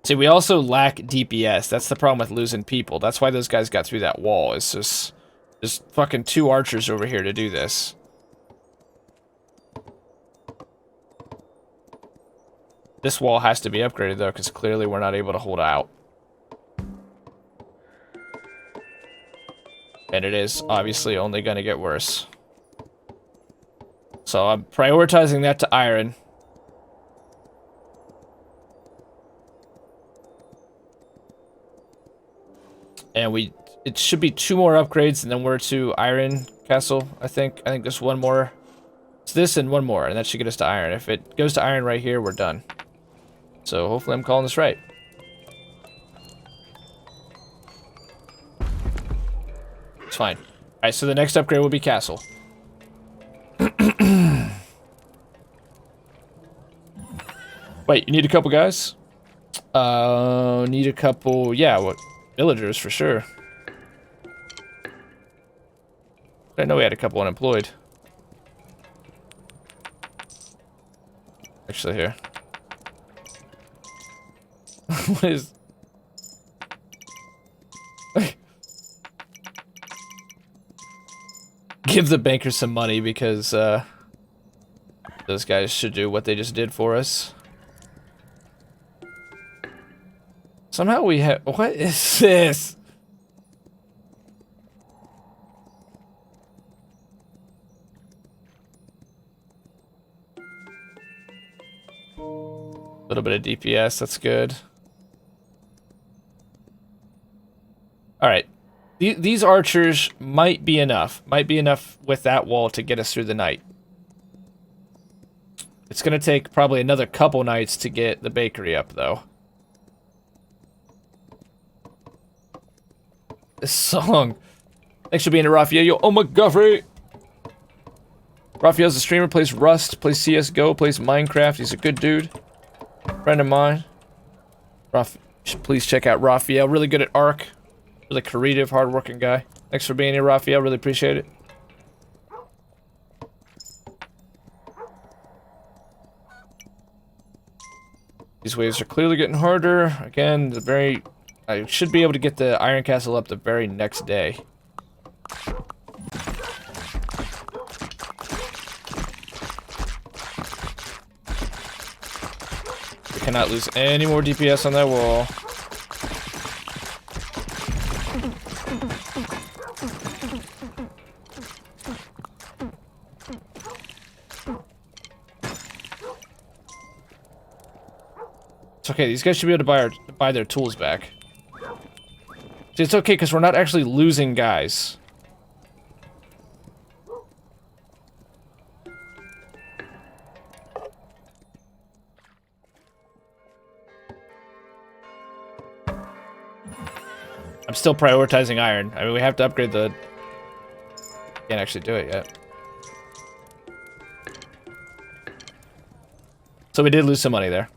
See, we also lack DPS. That's the problem with losing people. That's why those guys got through that wall. It's just fucking 2 archers over here to do this. This wall has to be upgraded, though, because clearly we're not able to hold out. And it is obviously only going to get worse. So I'm prioritizing that to iron. And it should be 2 more upgrades, and then we're to Iron Castle, I think. I think there's 1 more. It's this and 1 more, and that should get us to Iron. If it goes to Iron right here, we're done. So hopefully I'm calling this right. It's fine. Alright, so the next upgrade will be Castle. Wait, you need a couple guys? Need a couple, yeah, what? Villagers, for sure. I know we had a couple unemployed. Actually, here. What is... Give the banker some money because, those guys should do what they just did for us. Somehow we have... What is this? A little bit of DPS, that's good. Alright. These archers might be enough. Might be enough with that wall to get us through the night. It's going to take probably another couple nights to get the bakery up, though. This song. Thanks for being here, Raphael. Yo, oh my god, Raphael's a streamer, plays Rust, plays CSGO, plays Minecraft. He's a good dude. Friend of mine. Please check out Raphael. Really good at Arc. Really creative, hardworking guy. Thanks for being here, Raphael. Really appreciate it. These waves are clearly getting harder. Again, I should be able to get the Iron Castle up the very next day. We cannot lose any more DPS on that wall. It's okay, these guys should be able to buy their tools back. See, it's okay, because we're not actually losing guys. I'm still prioritizing iron. I mean, we have to upgrade the... Can't actually do it yet. So we did lose some money there.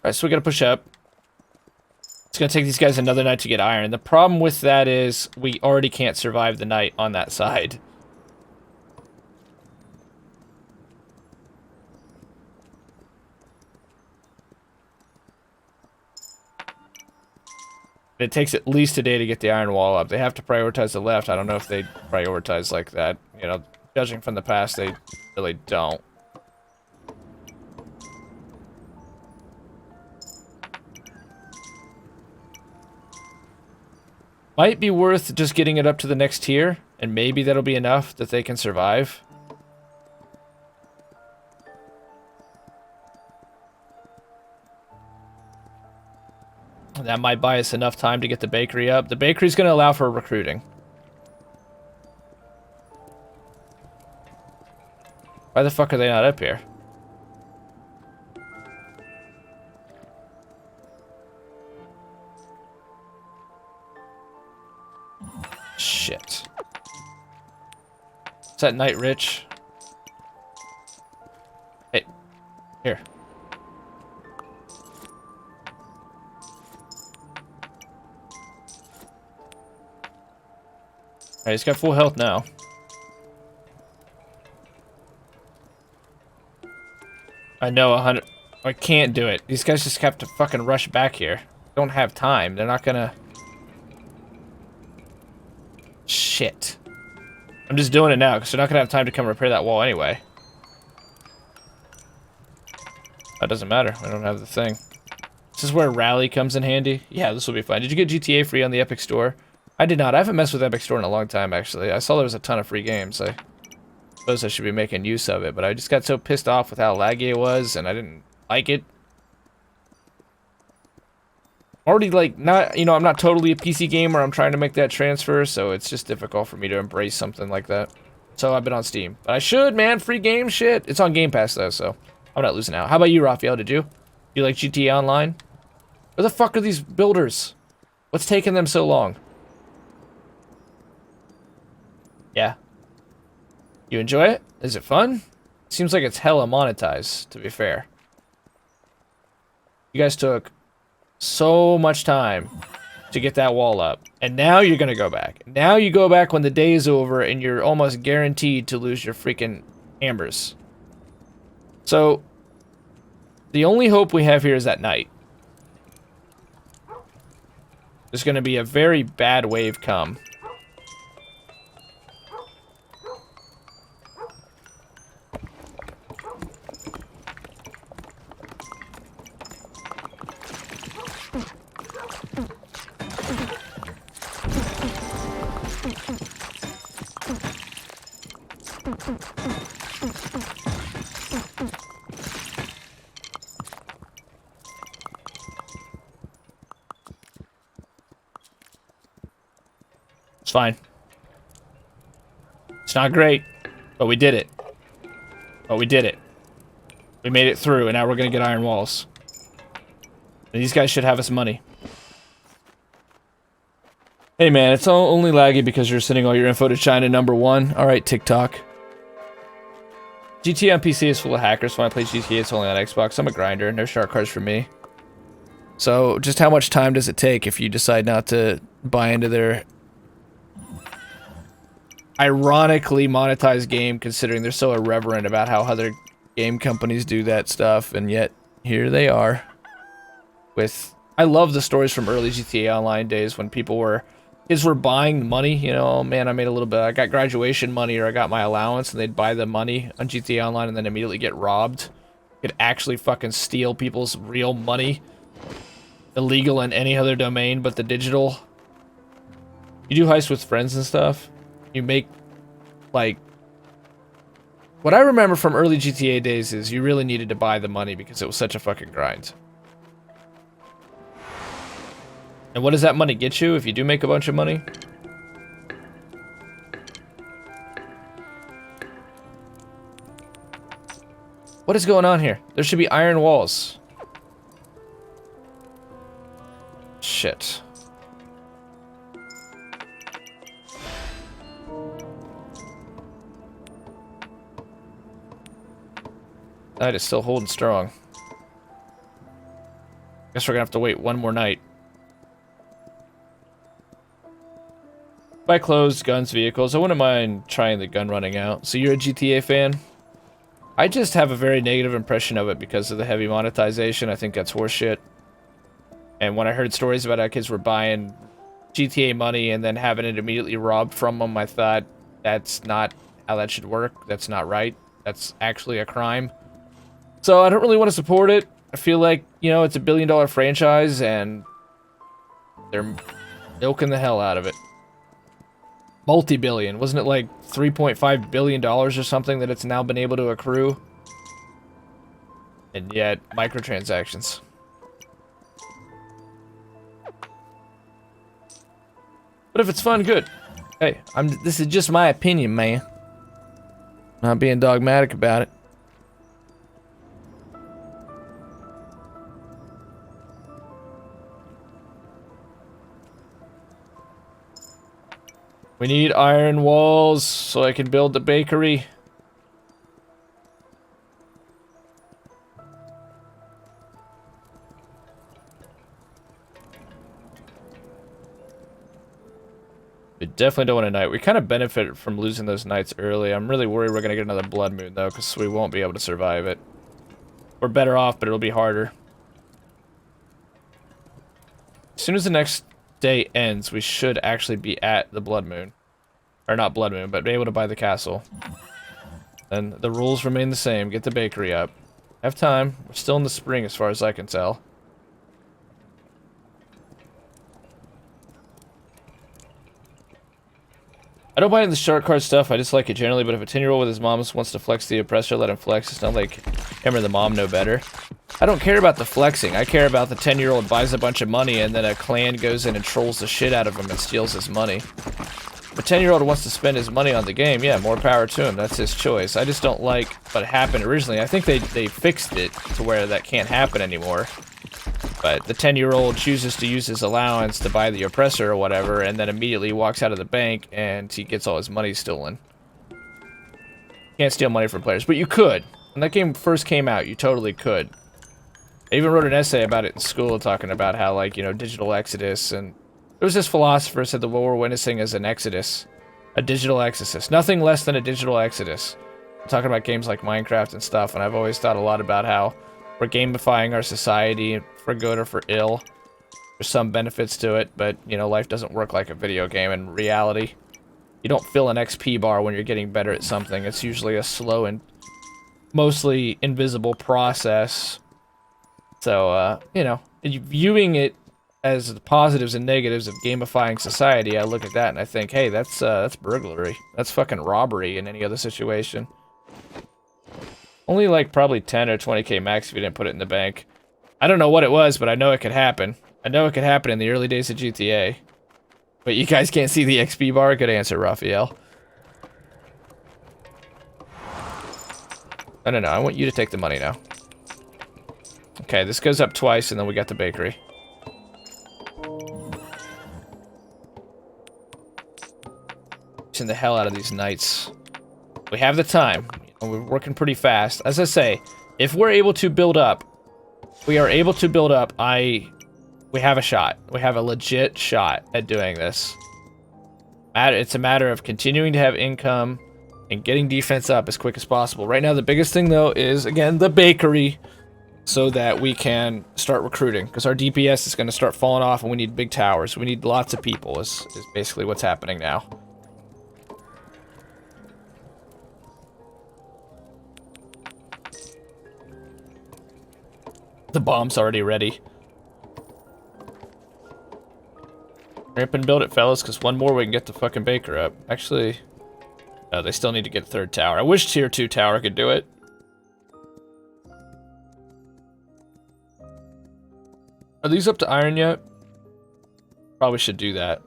Alright, so we gotta push up. It's gonna take these guys another night to get iron. The problem with that is we already can't survive the night on that side. It takes at least a day to get the iron wall up. They have to prioritize the left. I don't know if they prioritize like that. You know, judging from the past, they really don't. Might be worth just getting it up to the next tier, and maybe that'll be enough that they can survive. That might buy us enough time to get the bakery up. The bakery's going to allow for recruiting. Why the fuck are they not up here? Shit. Is that Knight Rich? Hey. Here. Alright, he's got full health now. I know, 100... I can't do it. These guys just have to fucking rush back here. Don't have time. They're not gonna... Shit. I'm just doing it now, because they're not gonna have time to come repair that wall anyway. That doesn't matter. I don't have the thing. This is where Rally comes in handy. Yeah, this will be fine. Did you get GTA free on the Epic Store? I did not. I haven't messed with Epic Store in a long time, actually. I saw there was a ton of free games. I suppose I should be making use of it, but I just got so pissed off with how laggy it was, and I didn't like it. Already, like, not, you know, I'm not totally a PC gamer. I'm trying to make that transfer, so it's just difficult for me to embrace something like that. So I've been on Steam. But I should, man. Free game shit. It's on Game Pass, though, so I'm not losing out. How about you, Raphael? Did you? You like GTA Online? Where the fuck are these builders? What's taking them so long? Yeah. You enjoy it? Is it fun? Seems like it's hella monetized, to be fair. You guys took so much time to get that wall up. And now you're gonna go back. Now you go back when the day is over and you're almost guaranteed to lose your freaking hammers. So, the only hope we have here is at night. There's gonna be a very bad wave come. It's fine. It's not great, but we did it. But we did it. We made it through, and now we're gonna get iron walls. And these guys should have us money. Hey man, it's only laggy because you're sending all your info to China #1. Alright, TikTok. GTA on PC is full of hackers. When I play GTA, it's only on Xbox. I'm a grinder. No shark cards for me. So, just how much time does it take if you decide not to buy into their ironically monetized game, considering they're so irreverent about how other game companies do that stuff, and yet here they are with... I love the stories from early GTA Online days when kids were buying money, you know, oh man, I made a little bit, I got graduation money or I got my allowance, and they'd buy the money on GTA Online and then immediately get robbed. Could actually fucking steal people's real money. Illegal in any other domain but the digital. You do heists with friends and stuff. You make, like... What I remember from early GTA days is you really needed to buy the money because it was such a fucking grind. And what does that money get you if you do make a bunch of money? What is going on here? There should be iron walls. Shit. Night is still holding strong. Guess we're gonna have to wait one more night. Buy clothes, guns, vehicles. I wouldn't mind trying the gun running out. So you're a GTA fan? I just have a very negative impression of it because of the heavy monetization. I think that's horseshit. And when I heard stories about how kids were buying GTA money and then having it immediately robbed from them, I thought that's not how that should work. That's not right. That's actually a crime. So I don't really want to support it. I feel like, you know, it's a billion-dollar franchise and they're milking the hell out of it. Multi-billion. Wasn't it like $3.5 billion or something that it's now been able to accrue? And yet, microtransactions. But if it's fun, good. Hey, this is just my opinion, man. Not being dogmatic about it. We need iron walls so I can build the bakery. We definitely don't want a knight. We kind of benefit from losing those knights early. I'm really worried we're going to get another blood moon, though, because we won't be able to survive it. We're better off, but it'll be harder. As soon as the next day ends, we should actually be at the blood moon. Or not blood moon, but be able to buy the castle. And the rules remain the same. Get the bakery up. Have time. We're still in the spring as far as I can tell. I don't mind the shark card stuff, I just like it generally, but if a 10-year-old with his mom wants to flex the oppressor, let him flex. It's not like him or the mom know better. I don't care about the flexing. I care about the 10-year-old buys a bunch of money and then a clan goes in and trolls the shit out of him and steals his money. If a 10-year-old wants to spend his money on the game, yeah, more power to him. That's his choice. I just don't like what happened originally. I think they fixed it to where that can't happen anymore. But the 10-year-old chooses to use his allowance to buy the oppressor or whatever, and then immediately walks out of the bank and he gets all his money stolen. Can't steal money from players, but you could. When that game first came out, you totally could. I even wrote an essay about it in school talking about how, like, you know, digital exodus, and there was this philosopher who said that what we're witnessing is an exodus. A digital exodus. Nothing less than a digital exodus. I'm talking about games like Minecraft and stuff, and I've always thought a lot about how we're gamifying our society for good or for ill. There's some benefits to it, but, you know, life doesn't work like a video game in reality. You don't fill an XP bar when you're getting better at something. It's usually a slow and mostly invisible process. So, you know, viewing it as the positives and negatives of gamifying society, I look at that and I think, hey, that's burglary. That's fucking robbery in any other situation. Only like probably 10 or 20k max if you didn't put it in the bank. I don't know what it was, but I know it could happen. I know it could happen in the early days of GTA. But you guys can't see the XP bar? Good answer, Raphael. No, I want you to take the money now. Okay, this goes up twice, and then we got the bakery. Pushing the hell out of these knights. We have the time. We're working pretty fast. As I say, if we're able to build up, we are able to build up, we have a shot. We have a legit shot at doing this. It's a matter of continuing to have income and getting defense up as quick as possible. Right now, the biggest thing, though, is, again, the bakery, so that we can start recruiting, because our DPS is going to start falling off, and we need big towers. We need lots of people, is basically what's happening now. The bomb's already ready. Hurry up and build it, fellas, because one more we can get the fucking baker up. Actually, no, they still need to get a third tower. I wish tier 2 tower could do it. Are these up to iron yet? Probably should do that.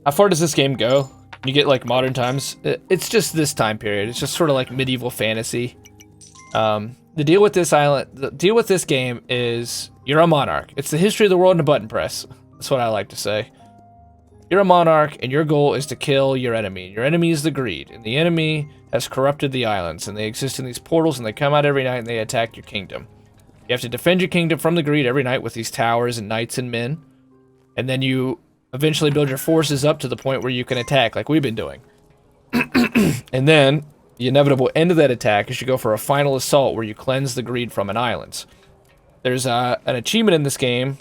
How far does this game go? You get like modern times. It's just this time period. It's just sort of like medieval fantasy. The deal with this game is you're a monarch. It's the history of the world in a button press. That's what I like to say. You're a monarch, and your goal is to kill your enemy. Your enemy is the greed, and the enemy has corrupted the islands, and they exist in these portals, and they come out every night, and they attack your kingdom. You have to defend your kingdom from the greed every night with these towers and knights and men, and then you eventually build your forces up to the point where you can attack, like we've been doing. And then, the inevitable end of that attack is you go for a final assault where you cleanse the greed from an island. There's an achievement in this game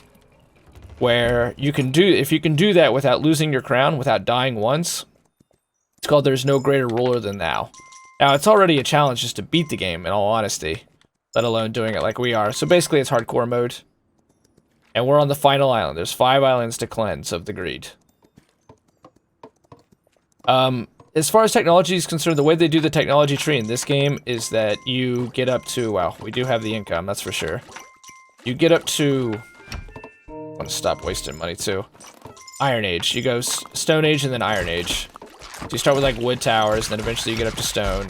where you can do, if you can do that without losing your crown, without dying once, it's called There's No Greater Ruler Than Thou. Now, it's already a challenge just to beat the game, in all honesty, let alone doing it like we are. So basically, it's hardcore mode. And we're on the final island. There's 5 islands to cleanse of the greed. As far as technology is concerned, the way they do the technology tree in this game is that you get up to, well, we do have the income, that's for sure. You get up to, I want to stop wasting money too. Iron Age. You go Stone Age and then Iron Age. So you start with like wood towers, and then eventually you get up to stone.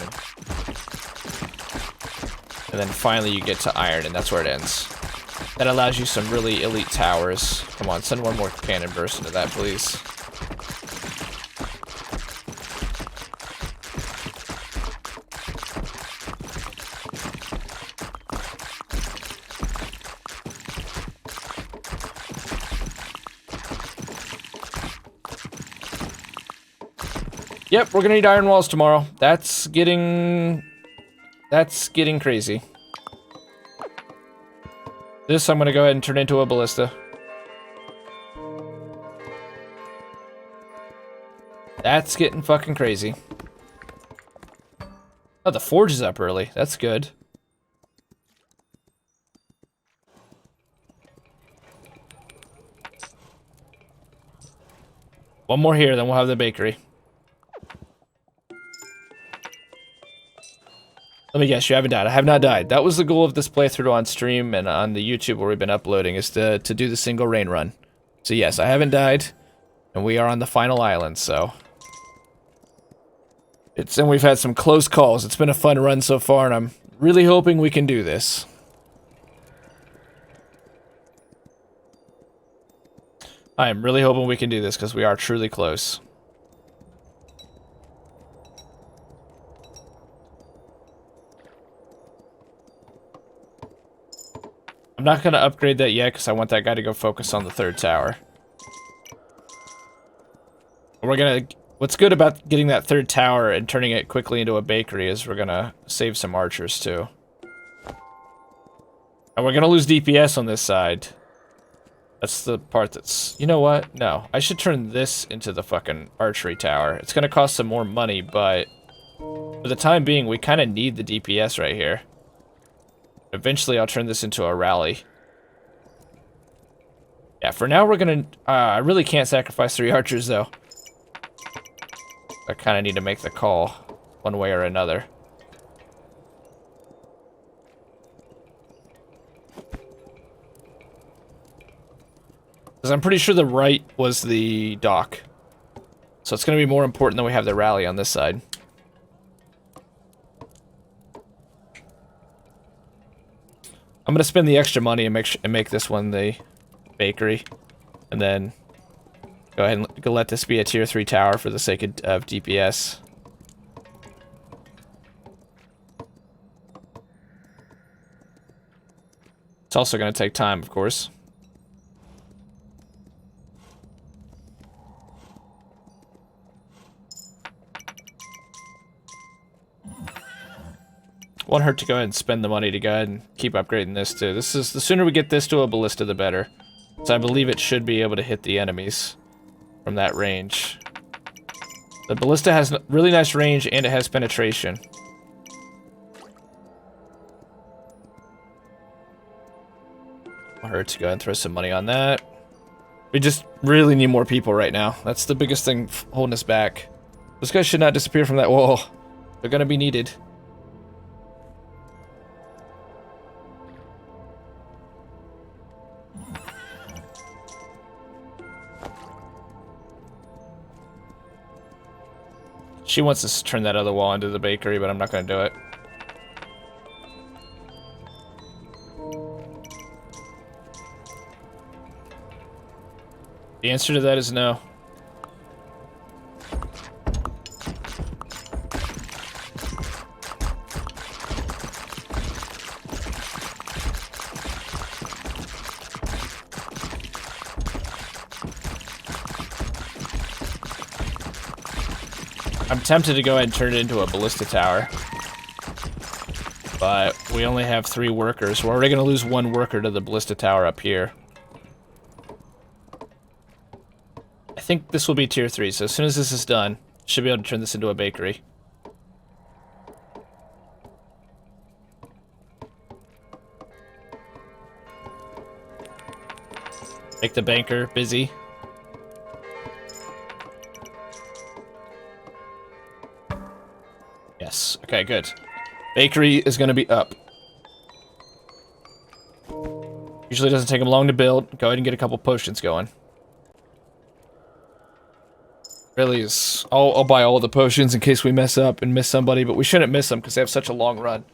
And then finally you get to iron, and that's where it ends. That allows you some really elite towers. Come on, send one more cannon burst into that, please. Yep, we're gonna need iron walls tomorrow. That's getting crazy. This I'm gonna go ahead and turn into a ballista. That's getting fucking crazy. Oh, the forge is up early. That's good. One more here, then we'll have the bakery. Let me guess, you haven't died. I have not died. That was the goal of this playthrough on stream and on the YouTube where we've been uploading, is to do the single rain run. So yes, I haven't died, and we are on the final island, so... and we've had some close calls. It's been a fun run so far, and I'm really hoping we can do this. I am really hoping we can do this, because we are truly close. I'm not going to upgrade that yet, because I want that guy to go focus on the third tower. We're going to... What's good about getting that third tower and turning it quickly into a bakery is we're going to save some archers, too. And we're going to lose DPS on this side. That's the part that's... You know what? No. I should turn this into the fucking archery tower. It's going to cost some more money, but... For the time being, we kind of need the DPS right here. Eventually, I'll turn this into a rally. Yeah, for now, we're gonna... I really can't sacrifice 3 archers, though. I kind of need to make the call, one way or another. Because I'm pretty sure the right was the dock. So it's gonna be more important that we have the rally on this side. I'm gonna spend the extra money and make this one the bakery, and then go ahead and let this be a tier 3 tower for the sake of DPS. It's also gonna take time, of course. Won't hurt to go ahead and spend the money to go ahead and keep upgrading this too. This is, the sooner we get this to a ballista, the better. So I believe it should be able to hit the enemies from that range. The ballista has really nice range and it has penetration. Won't hurt to go ahead and throw some money on that. We just really need more people right now. That's the biggest thing holding us back. Those guys should not disappear from that wall. They're gonna be needed. She wants us to turn that other wall into the bakery, but I'm not going to do it. The answer to that is no. I'm tempted to go ahead and turn it into a ballista tower. But we only have 3 workers. We're already going to lose 1 worker to the ballista tower up here. I think this will be tier 3, so as soon as this is done, should be able to turn this into a bakery. Make the banker busy. Yes. Okay, good. Bakery is going to be up. Usually doesn't take them long to build. Go ahead and get a couple potions going. Really is... I'll buy all the potions in case we mess up and miss somebody, but we shouldn't miss them because they have such a long run.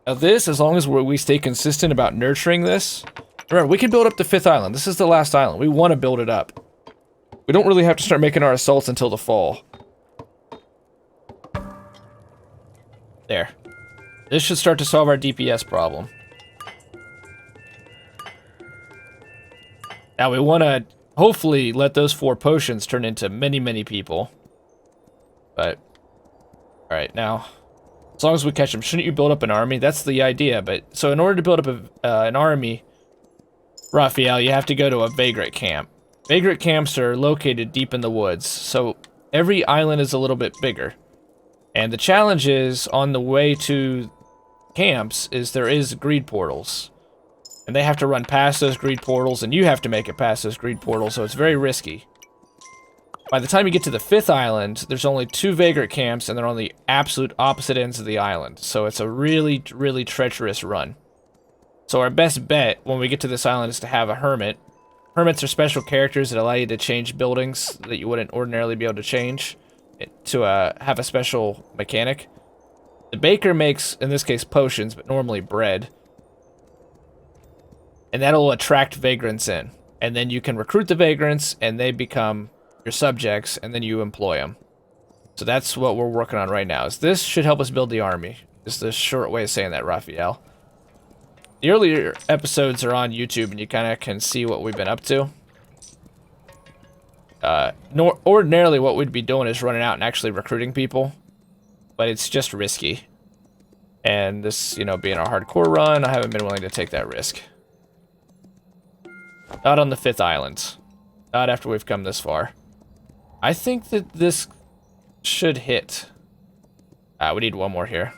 Now this, as long as we stay consistent about nurturing this... Remember, we can build up the 5th island. This is the last island. We want to build it up. We don't really have to start making our assaults until the fall. There. This should start to solve our DPS problem. Now we want to hopefully let those 4 potions turn into many, many people. But Alright, now, as long as we catch them, shouldn't you build up an army? That's the idea, but... So in order to build up an army, Raphael, you have to go to a vagrant camp. Vagrant camps are located deep in the woods, so every island is a little bit bigger. And the challenge is, on the way to camps, is there is greed portals. And they have to run past those greed portals, and you have to make it past those greed portals, so it's very risky. By the time you get to the 5th island, there's only 2 vagrant camps, and they're on the absolute opposite ends of the island. So it's a really, really treacherous run. So our best bet when we get to this island is to have a hermit. Hermits are special characters that allow you to change buildings that you wouldn't ordinarily be able to change to have a special mechanic. The baker makes, in this case, potions, but normally bread. And that'll attract vagrants in. And then you can recruit the vagrants, and they become your subjects, and then you employ them. So that's what we're working on right now. Is this should help us build the army. Is the short way of saying that, Raphael. The earlier episodes are on YouTube, and you kind of can see what we've been up to. Ordinarily, what we'd be doing is running out and actually recruiting people, but it's just risky. And this, you know, being a hardcore run, I haven't been willing to take that risk. Not on the 5th island. Not after we've come this far. I think that this should hit. We need one more here.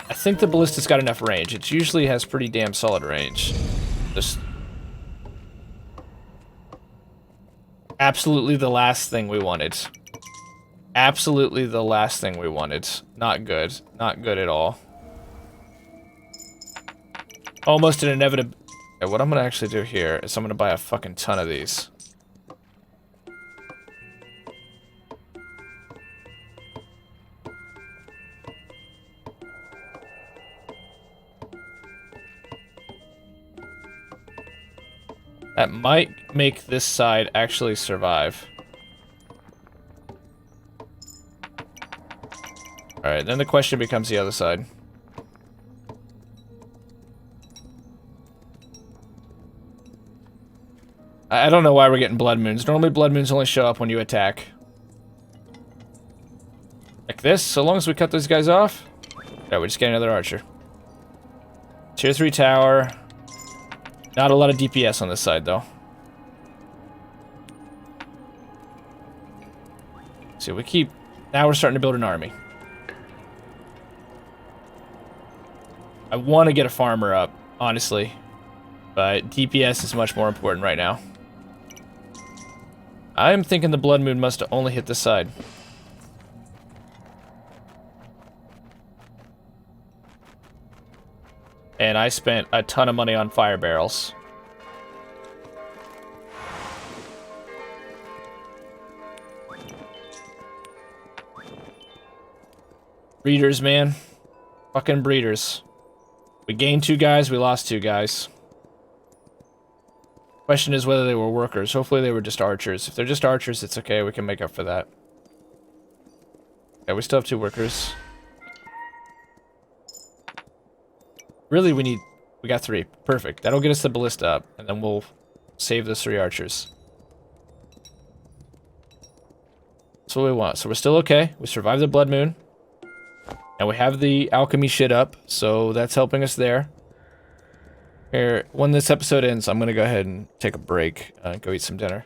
I think the ballista's got enough range. It usually has pretty damn solid range. Just absolutely the last thing we wanted. Absolutely the last thing we wanted. Not good. Not good at all. Almost an inevitable. Okay, what I'm gonna actually do here is I'm gonna buy a fucking ton of these. That might make this side actually survive. Alright, then the question becomes the other side. I don't know why we're getting blood moons. Normally blood moons only show up when you attack. Like this, so long as we cut those guys off. Yeah, we just get another archer. Tier 3 tower. Not a lot of DPS on this side, though. See, we keep... Now we're starting to build an army. I want to get a farmer up, honestly. But DPS is much more important right now. I'm thinking the blood moon must only hit this side. And I spent a ton of money on fire barrels. Breeders, man. Fucking breeders. We gained 2 guys, we lost 2 guys. Question is whether they were workers. Hopefully they were just archers. If they're just archers, it's okay. We can make up for that. Yeah, we still have 2 workers. Really, we got 3. Perfect. That'll get us the ballista up, and then we'll save those 3 archers. That's what we want. So we're still okay. We survived the blood moon. And we have the alchemy shit up, so that's helping us there. Here, when this episode ends, I'm gonna go ahead and take a break and go eat some dinner.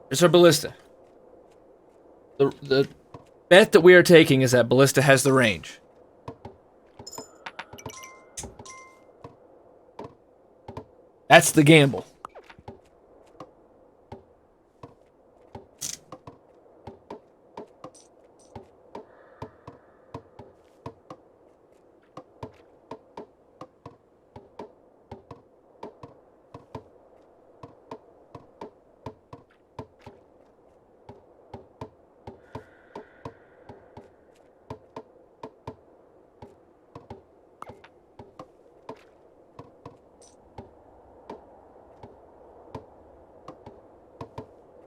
Here's our ballista. The bet that we are taking is that ballista has the range. That's the gamble.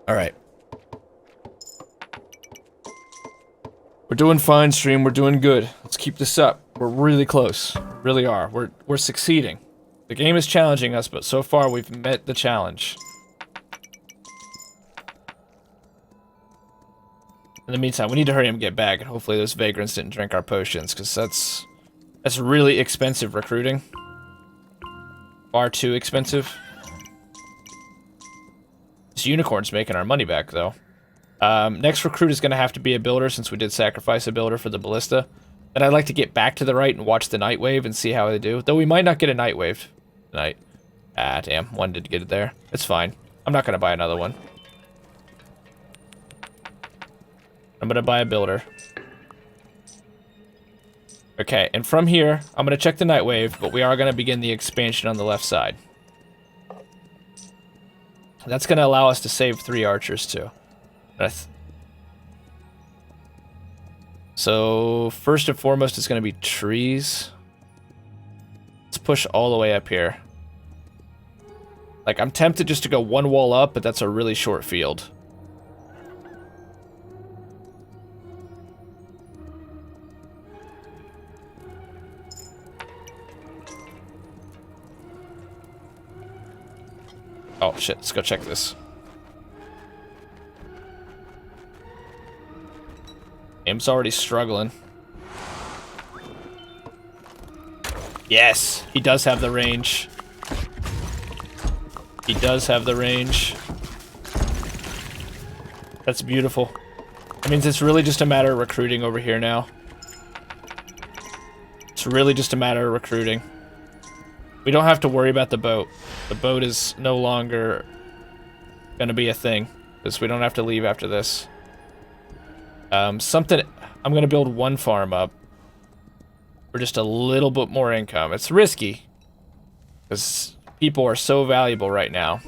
All right. We're doing fine, stream. We're doing good. Let's keep this up. We're really close. Really are. We're succeeding. The game is challenging us, but so far we've met the challenge. In the meantime, we need to hurry and get back, and hopefully those vagrants didn't drink our potions, because that's really expensive recruiting. Far too expensive. This unicorn's making our money back, though. Next recruit is going to have to be a builder, since we did sacrifice a builder for the ballista. And I'd like to get back to the right and watch the night wave and see how they do. Though we might not get a night wave tonight. Ah, damn. One did get it there. It's fine. I'm not going to buy another one. I'm going to buy a builder. Okay, and from here, I'm going to check the night wave, but we are going to begin the expansion on the left side. That's going to allow us to save 3 archers, too. So, first and foremost, it's going to be trees. Let's push all the way up here. Like, I'm tempted just to go one wall up, but that's a really short field. Oh, shit. Let's go check this. Im's already struggling. Yes! He does have the range. He does have the range. That's beautiful. That means it's really just a matter of recruiting over here now. It's really just a matter of recruiting. We don't have to worry about the boat. The boat is no longer gonna be a thing, because we don't have to leave after this. I'm gonna build one farm up for just a little bit more income. It's risky, because people are so valuable right now.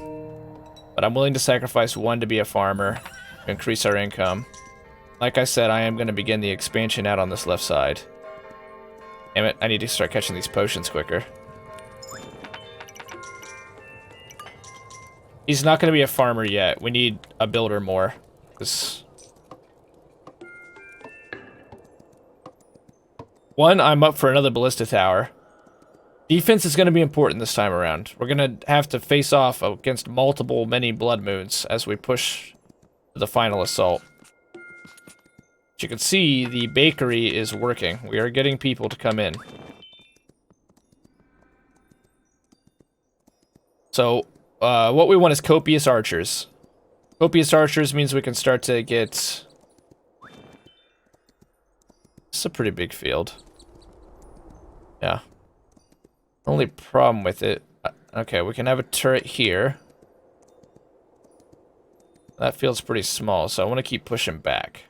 But I'm willing to sacrifice one to be a farmer, increase our income. Like I said, I am gonna begin the expansion out on this left side. Damn it, I need to start catching these potions quicker. He's not going to be a farmer yet. We need a builder more. One, I'm up for another ballista tower. Defense is going to be important this time around. We're going to have to face off against many blood moons as we push to the final assault. As you can see, the bakery is working. We are getting people to come in. So, what we want is copious archers. Copious archers means we can start to get... It's a pretty big field. Yeah. Only problem with it... Okay, we can have a turret here. That field's pretty small, so I want to keep pushing back.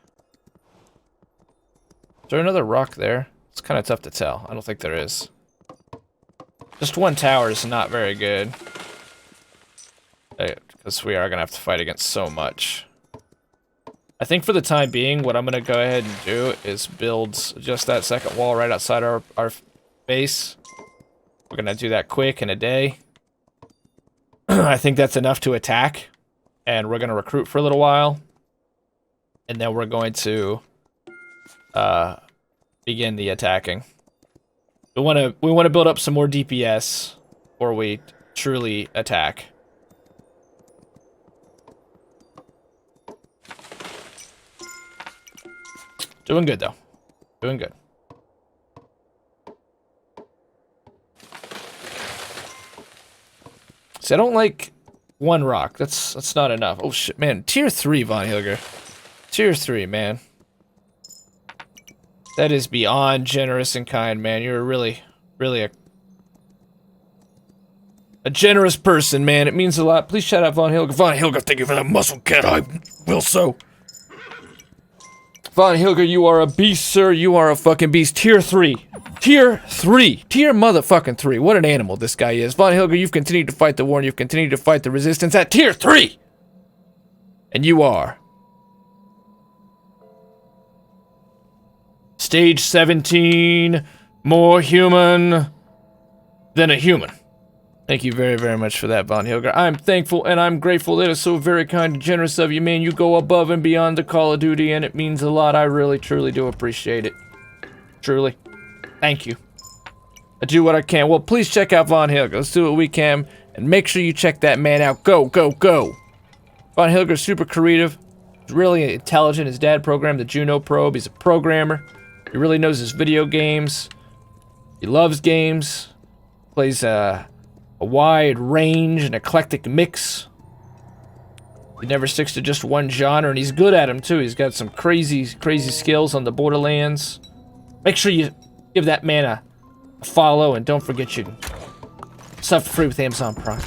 Is there another rock there? It's kind of tough to tell. I don't think there is. Just one tower is not very good. Because we are going to have to fight against so much. I think for the time being, what I'm going to go ahead and do is build just that second wall right outside our base. We're going to do that quick in a day. I think that's enough to attack. And we're going to recruit for a little while. And then we're going to begin the attacking. We want to build up some more DPS before we truly attack. Doing good, though. Doing good. See, I don't like one rock. That's not enough. Oh, shit, man. Tier 3, Von Hilger. Tier 3, man. That is beyond generous and kind, man. You're really a generous person, man. It means a lot. Please shout out Von Hilger. Von Hilger, thank you for that muscle cat. I will so. Von Hilger, you are a beast, sir. You are a fucking beast. Tier 3. Tier 3. Tier motherfucking 3. What an animal this guy is. Von Hilger, you've continued to fight the war and you've continued to fight the resistance at Tier 3. And you are. Stage 17. More human than a human. Thank you very, very much for that, Von Hilger. I'm thankful and I'm grateful. That is so very kind and generous of you, man. You go above and beyond the Call of Duty, and it means a lot. I really, truly do appreciate it. Truly. Thank you. I do what I can. Well, please check out Von Hilger. Let's do what we can. And make sure you check that man out. Go, go, go. Von Hilger's super creative. He's really intelligent. His dad programmed the Juno probe. He's a programmer. He really knows his video games. He loves games. Plays a wide range and eclectic mix. He never sticks to just one genre, and he's good at them too. He's got some crazy skills on the Borderlands. Make sure you give that man a follow, and don't forget you can sub for free with Amazon Prime.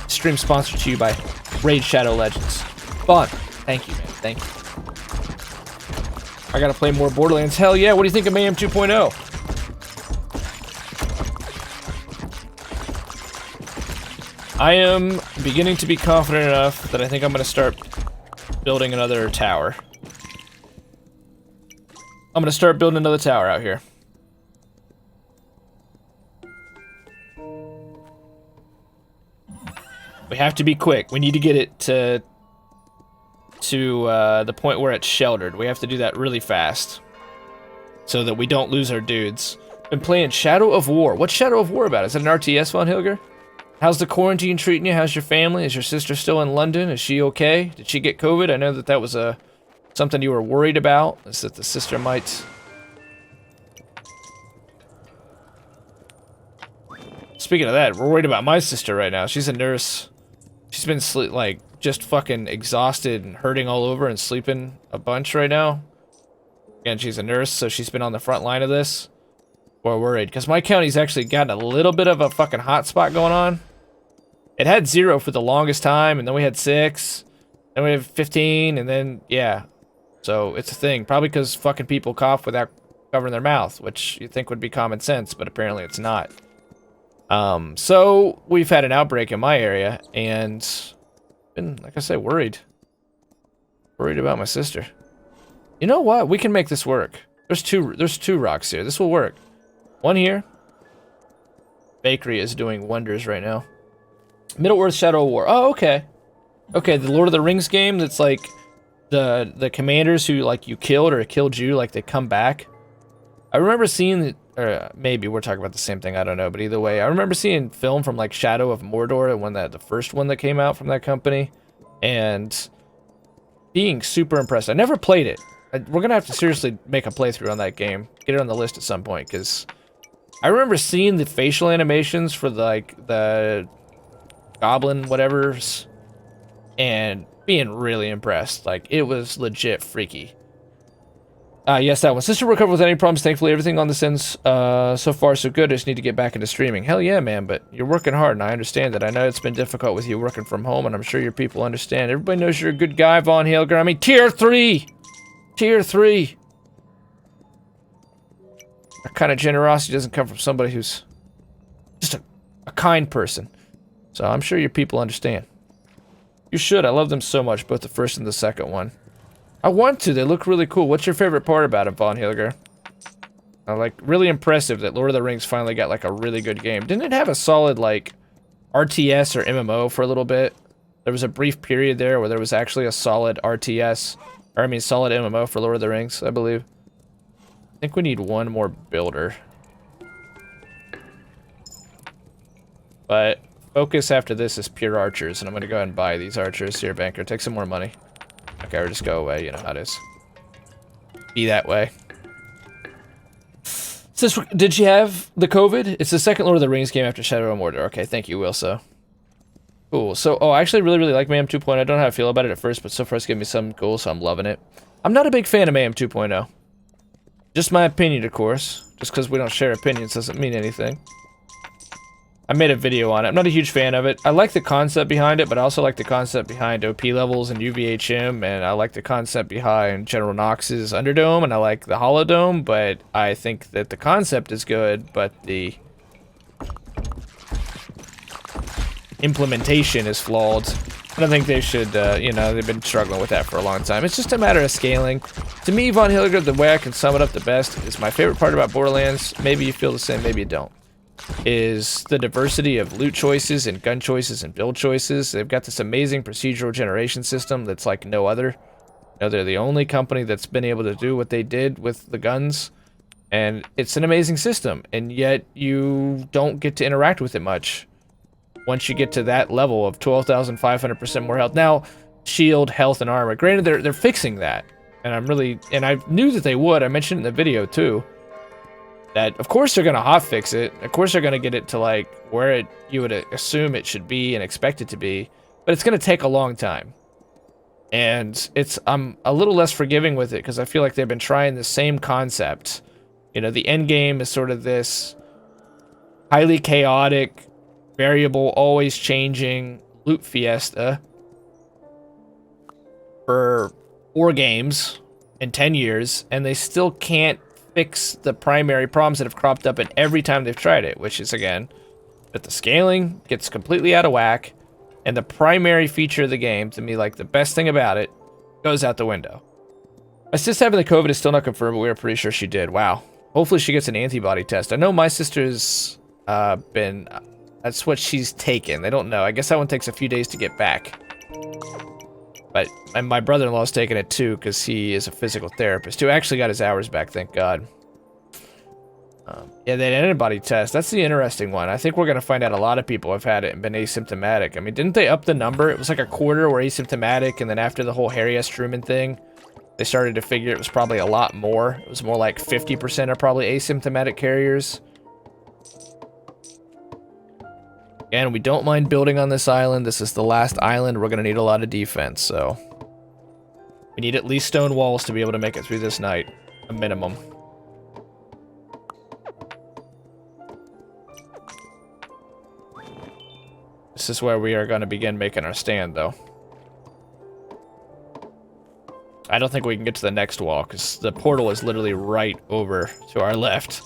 Stream sponsored to you by Raid Shadow Legends. Fun. Thank you, man. Thank you. I gotta play more Borderlands. Hell yeah. What do you think of Mayhem 2.0? I am beginning to be confident enough that I think I'm gonna start building another tower. I'm gonna start building another tower out here. We have to be quick. We need to get it to the point where it's sheltered. We have to do that really fast so that we don't lose our dudes. Been playing Shadow of War. What's Shadow of War about? Is it an RTS, Von Hilger? How's the quarantine treating you? How's your family? Is your sister still in London? Is she okay? Did she get COVID? I know that was something you were worried about. Is that the sister might... Speaking of that, we're worried about my sister right now. She's a nurse. She's been just fucking exhausted and hurting all over and sleeping a bunch right now. Again, she's a nurse, so she's been on the front line of this. We're worried, because my county's actually gotten a little bit of a fucking hotspot going on. It had 0 for the longest time, and then we had 6, then we have 15, and then, yeah. So, it's a thing. Probably because fucking people cough without covering their mouth, which you think would be common sense, but apparently it's not. So, we've had an outbreak in my area, and been, like I say, worried. Worried about my sister. You know what? We can make this work. There's two rocks here. This will work. One here. Bakery is doing wonders right now. Middle-earth Shadow of War. Oh, okay. Okay, the Lord of the Rings game that's like the commanders who like you killed or killed you, like they come back. I remember seeing the, or maybe we're talking about the same thing, I don't know, but either way, I remember seeing film from like Shadow of Mordor, the first one that came out from that company, and being super impressed. I never played it. We're gonna have to seriously make a playthrough on that game. Get it on the list at some point, because I remember seeing the facial animations for the goblin whatevers and being really impressed. Like, it was legit freaky. Yes, that one. Sister recovered with any problems. Thankfully, everything on this ends so far so good. I just need to get back into streaming. Hell yeah, man, but you're working hard, and I understand that. I know it's been difficult with you working from home, and I'm sure your people understand. Everybody knows you're a good guy, Von Hilger. I mean, Tier 3! Tier 3! That kind of generosity doesn't come from somebody who's just a kind person. So I'm sure your people understand. You should. I love them so much, both the first and the second one. I want to. They look really cool. What's your favorite part about it, Von Hilger? Like, really impressive that Lord of the Rings finally got, like, a really good game. Didn't it have a solid, like, RTS or MMO for a little bit? There was a brief period there where there was actually a solid RTS, or I mean, solid MMO for Lord of the Rings, I believe. I think we need one more builder. But focus after this is pure archers, and I'm gonna go ahead and buy these archers. Here, banker, take some more money. Okay, or just go away, you know how it is. Be that way. Did you have the COVID? It's the second Lord of the Rings game after Shadow of Mordor. Okay, thank you, Wilso. Cool. So, I actually really like Mayhem 2.0. I don't know how I feel about it at first, but so far it's given me something cool, so I'm loving it. I'm not a big fan of Mayhem 2.0. Just my opinion, of course. Just because we don't share opinions doesn't mean anything. I made a video on it. I'm not a huge fan of it. I like the concept behind it, but I also like the concept behind OP levels and UVHM, and I like the concept behind General Knox's Underdome, and I like the Holodome, but I think that the concept is good, but the implementation is flawed. And I think they should, you know, they've been struggling with that for a long time. It's just a matter of scaling. To me, Von Hilger, the way I can sum it up the best is my favorite part about Borderlands. Maybe you feel the same, maybe you don't. Is the diversity of loot choices and gun choices and build choices. They've got this amazing procedural generation system that's like no other. You know, they're the only company that's been able to do what they did with the guns. And it's an amazing system, and yet you don't get to interact with it much once you get to that level of 12,500% more health. Now, shield, health, and armor. Granted, they're fixing that, and I knew that they would. I mentioned in the video too that of course they're gonna hotfix it. Of course they're gonna get it to like where you would assume it should be and expect it to be, but it's gonna take a long time. And I'm a little less forgiving with it because I feel like they've been trying the same concept. You know, the end game is sort of this highly chaotic, variable, always changing loot fiesta for 4 games in 10 years, and they still can't fix the primary problems that have cropped up in every time they've tried it, which is, again, that the scaling gets completely out of whack, and the primary feature of the game, to me, like the best thing about it, goes out the window. My sister having the COVID is still not confirmed, but we are pretty sure she did. Wow. Hopefully she gets an antibody test. I know my sister's that's what she's taken. They don't know. I guess that one takes a few days to get back. And my brother-in-law's taking it too, because he is a physical therapist who actually got his hours back, thank God. Yeah, that antibody test, that's the interesting one. I think we're going to find out a lot of people have had it and been asymptomatic. I mean, didn't they up the number? It was like a quarter were asymptomatic, and then after the whole Harry S. Truman thing, they started to figure it was probably a lot more. It was more like 50% are probably asymptomatic carriers. And we don't mind building on this island. This is the last island. We're going to need a lot of defense, so... we need at least stone walls to be able to make it through this night. A minimum. This is where we are going to begin making our stand, though. I don't think we can get to the next wall, because the portal is literally right over to our left.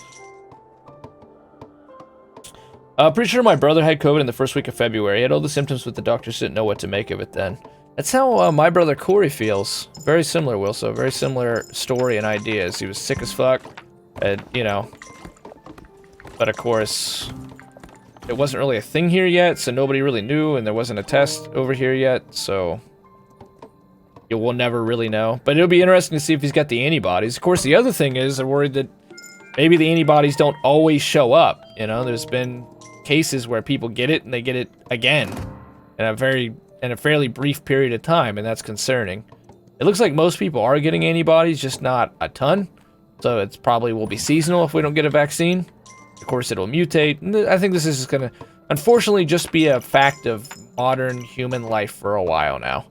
Pretty sure my brother had COVID in the first week of February. He had all the symptoms, but the doctors didn't know what to make of it then. That's how my brother Corey feels. Very similar, Will. So very similar story and ideas. He was sick as fuck, and you know. But of course, it wasn't really a thing here yet, so nobody really knew, and there wasn't a test over here yet, so you will never really know. But it'll be interesting to see if he's got the antibodies. Of course, the other thing is, I'm worried that maybe the antibodies don't always show up. You know, there's been cases where people get it and they get it again in a fairly brief period of time, and that's concerning. It looks like most people are getting antibodies, just not a ton. So it's probably will be seasonal if we don't get a vaccine. Of course, it'll mutate. And I think this is just gonna, unfortunately, just be a fact of modern human life for a while now.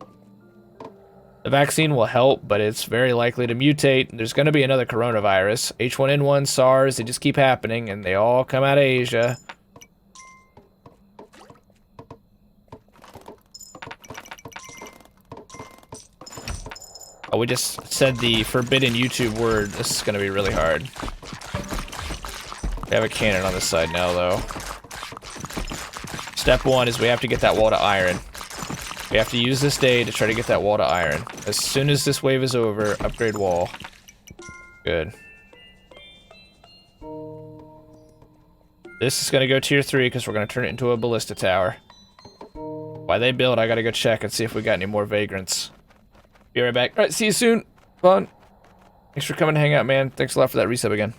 The vaccine will help, but it's very likely to mutate. There's gonna be another coronavirus. H1N1, SARS, they just keep happening, and they all come out of Asia. Oh, we just said the forbidden YouTube word. This is gonna be really hard. We have a cannon on this side now, though. Step 1 is we have to get that wall to iron. We have to use this day to try to get that wall to iron. As soon as this wave is over, upgrade wall. Good. This is gonna go tier 3 because we're gonna turn it into a ballista tower. While they build, I gotta go check and see if we got any more vagrants. Be right back. Alright, see you soon. Fun. Thanks for coming to hang out, man. Thanks a lot for that resub again.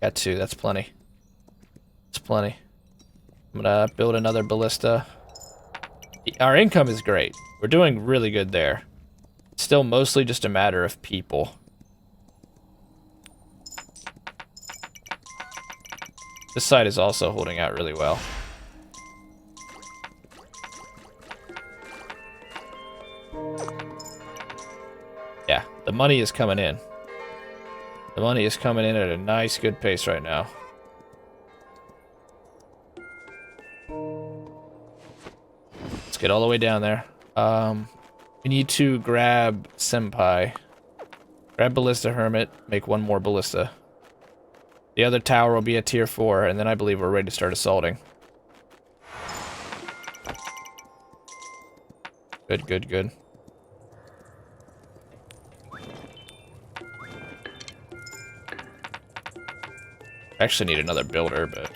Got 2, that's plenty. That's plenty. I'm gonna build another ballista. Our income is great. We're doing really good there. It's still mostly just a matter of people. This side is also holding out really well. Yeah, the money is coming in. The money is coming in at a nice, good pace right now. Let's get all the way down there. We need to grab Senpai. Grab Ballista Hermit, make 1 more Ballista. The other tower will be at tier 4, and then I believe we're ready to start assaulting. Good, good, good. Actually need another builder, but...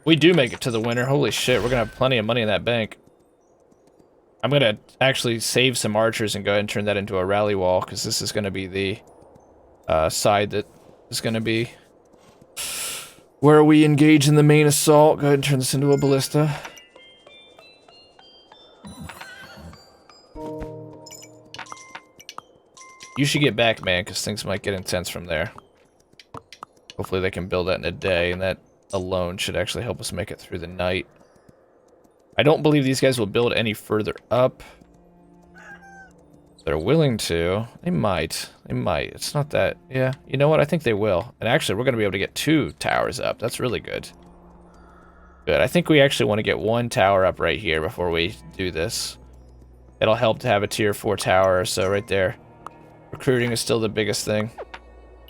We do make it to the winter. Holy shit, we're gonna have plenty of money in that bank. I'm gonna actually save some archers and go ahead and turn that into a rally wall, because this is gonna be the side that is gonna be where we engage in the main assault. Go ahead and turn this into a ballista. You should get back, man, because things might get intense from there. Hopefully they can build that in a day, and that alone should actually help us make it through the night. I don't believe these guys will build any further up. They're willing to. They might. They might. It's not that... Yeah, you know what? I think they will. And actually, we're going to be able to get 2 towers up. That's really good. Good. I think we actually want to get 1 tower up right here before we do this. It'll help to have a tier 4 tower or so right there. Recruiting is still the biggest thing.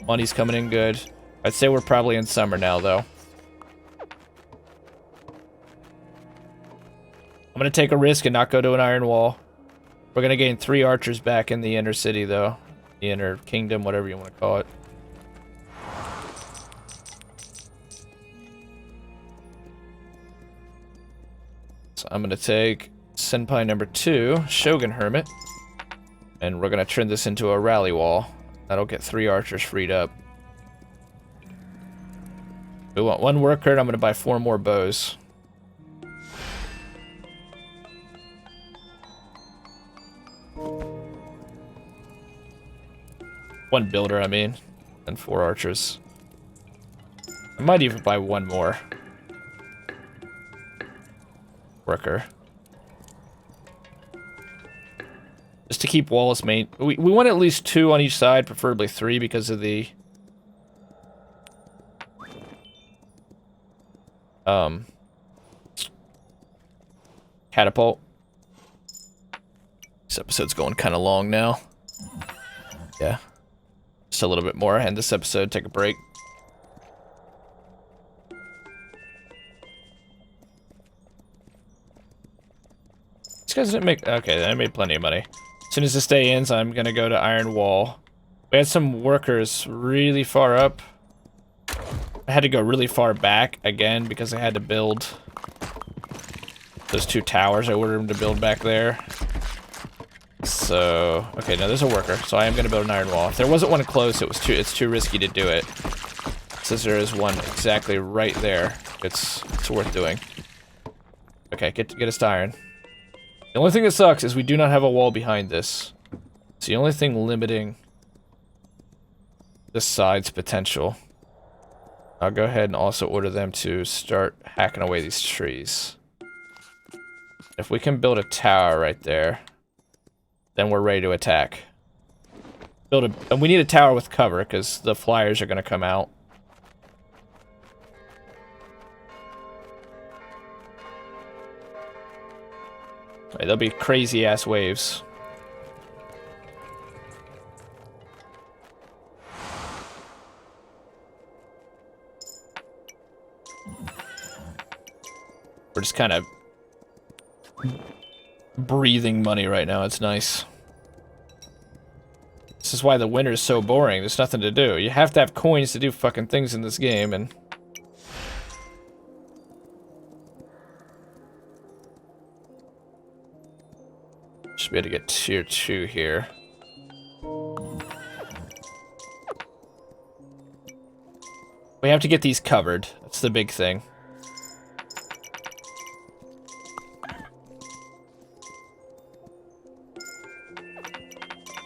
Money's coming in good. I'd say we're probably in summer now, though. I'm going to take a risk and not go to an iron wall. We're going to gain 3 archers back in the inner city, though. The inner kingdom, whatever you want to call it. So I'm going to take Senpai number 2, Shogun Hermit. And we're going to turn this into a rally wall. That'll get 3 archers freed up. We want 1 worker, and I'm going to buy 4 more bows. One builder, I mean, and 4 archers. I might even buy 1 more worker. Just to keep Wallace main. We want at least 2 on each side, preferably 3 because of the catapult. This episode's going kind of long now. Yeah. Just a little bit more, and this episode, take a break. These guys didn't make... Okay, they made plenty of money. As soon as this day ends, I'm gonna go to Iron Wall. We had some workers really far up. I had to go really far back again because I had to build those 2 towers. I ordered them to build back there. So, okay, now there's a worker, so I am gonna build an iron wall. If there wasn't one close, it's too risky to do it. Since there is one exactly right there, it's worth doing. Okay, get us to iron. The only thing that sucks is we do not have a wall behind this. It's the only thing limiting this side's potential. I'll go ahead and also order them to start hacking away these trees. If we can build a tower right there, then we're ready to attack. And we need a tower with cover, because the flyers are going to come out. Right, there'll be crazy-ass waves. We're just kind of breathing money right now. It's nice. This is why the winter is so boring. There's nothing to do. You have to have coins to do fucking things in this game, and... should be able to get tier 2 here. We have to get these covered. That's the big thing.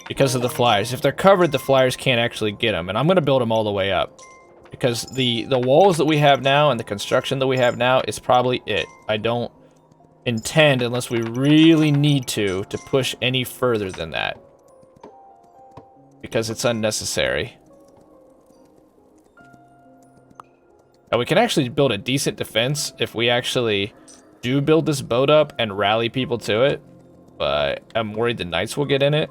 Because of the flyers. If they're covered, the flyers can't actually get them. And I'm going to build them all the way up. Because the walls that we have now and the construction that we have now is probably it. I don't intend, unless we really need to push any further than that. Because it's unnecessary. Now we can actually build a decent defense if we actually do build this boat up and rally people to it. But I'm worried the knights will get in it.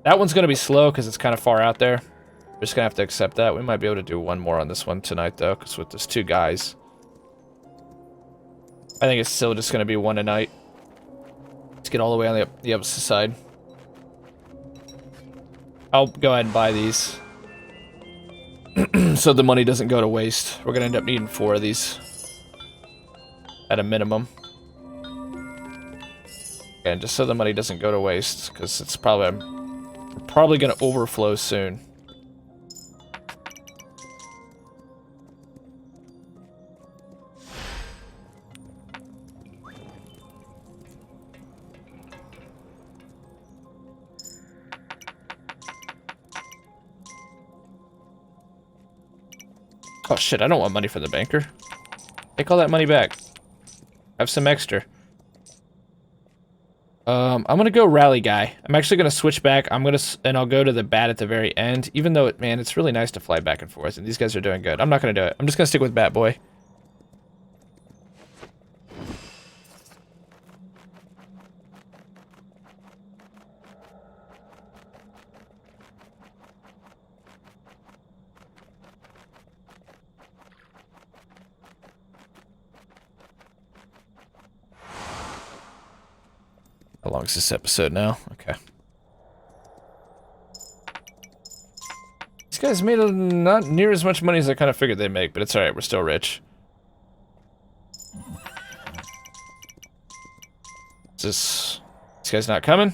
That one's going to be slow because it's kind of far out there. We're just going to have to accept that. We might be able to do 1 more on this one tonight, though, because with those 2 guys. I think it's still just going to be 1 a night. Let's get all the way on the opposite side. I'll go ahead and buy these. So the money doesn't go to waste. We're gonna end up needing 4 of these at a minimum. And just so the money doesn't go to waste, because it's probably gonna overflow soon. Oh shit, I don't want money from the banker. Take all that money back. Have some extra. I'm gonna go rally guy. I'm actually gonna switch back. And I'll go to the bat at the very end. Even though man, it's really nice to fly back and forth, and these guys are doing good. I'm not gonna do it. I'm just gonna stick with bat boy. How long is this episode now? Okay. These guys made not near as much money as I kind of figured they'd make, but it's alright, we're still rich. These guys not coming?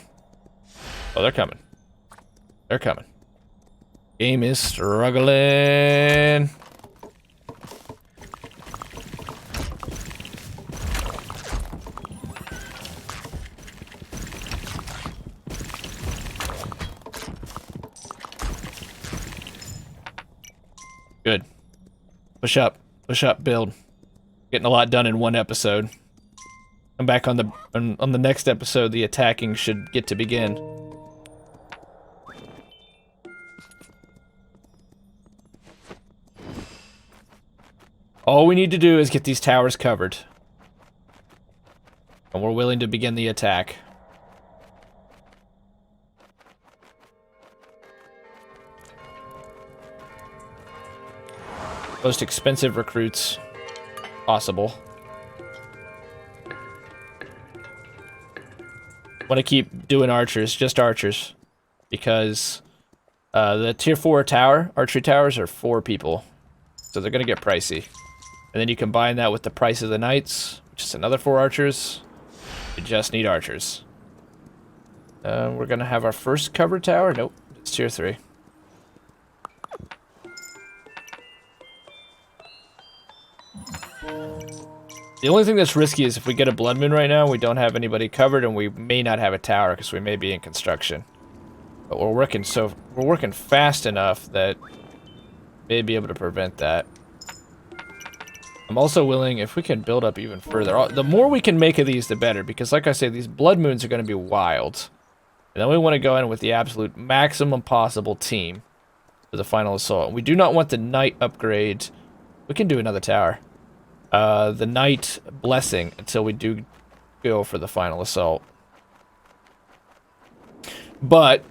Oh, they're coming. They're coming. Game is struggling. Good. Push up, build. Getting a lot done in one episode. Come back on the next episode, the attacking should get to begin. All we need to do is get these towers covered. And we're willing to begin the attack. Most expensive recruits possible. Want to keep doing archers, just archers, because the tier 4 archery towers are 4 people, so they're gonna get pricey. And then you combine that with the price of the knights, which is another 4 archers. You just need archers. We're gonna have our first cover tower. Nope, it's tier 3. The only thing that's risky is if we get a blood moon right now, we don't have anybody covered, and we may not have a tower because we may be in construction. But we're working fast enough that we may be able to prevent that. I'm also willing, if we can build up even further, the more we can make of these, the better, because like I say, these blood moons are going to be wild. And then we want to go in with the absolute maximum possible team for the final assault. We do not want the knight upgrade. We can do another tower. The knight blessing until we do go for the final assault. But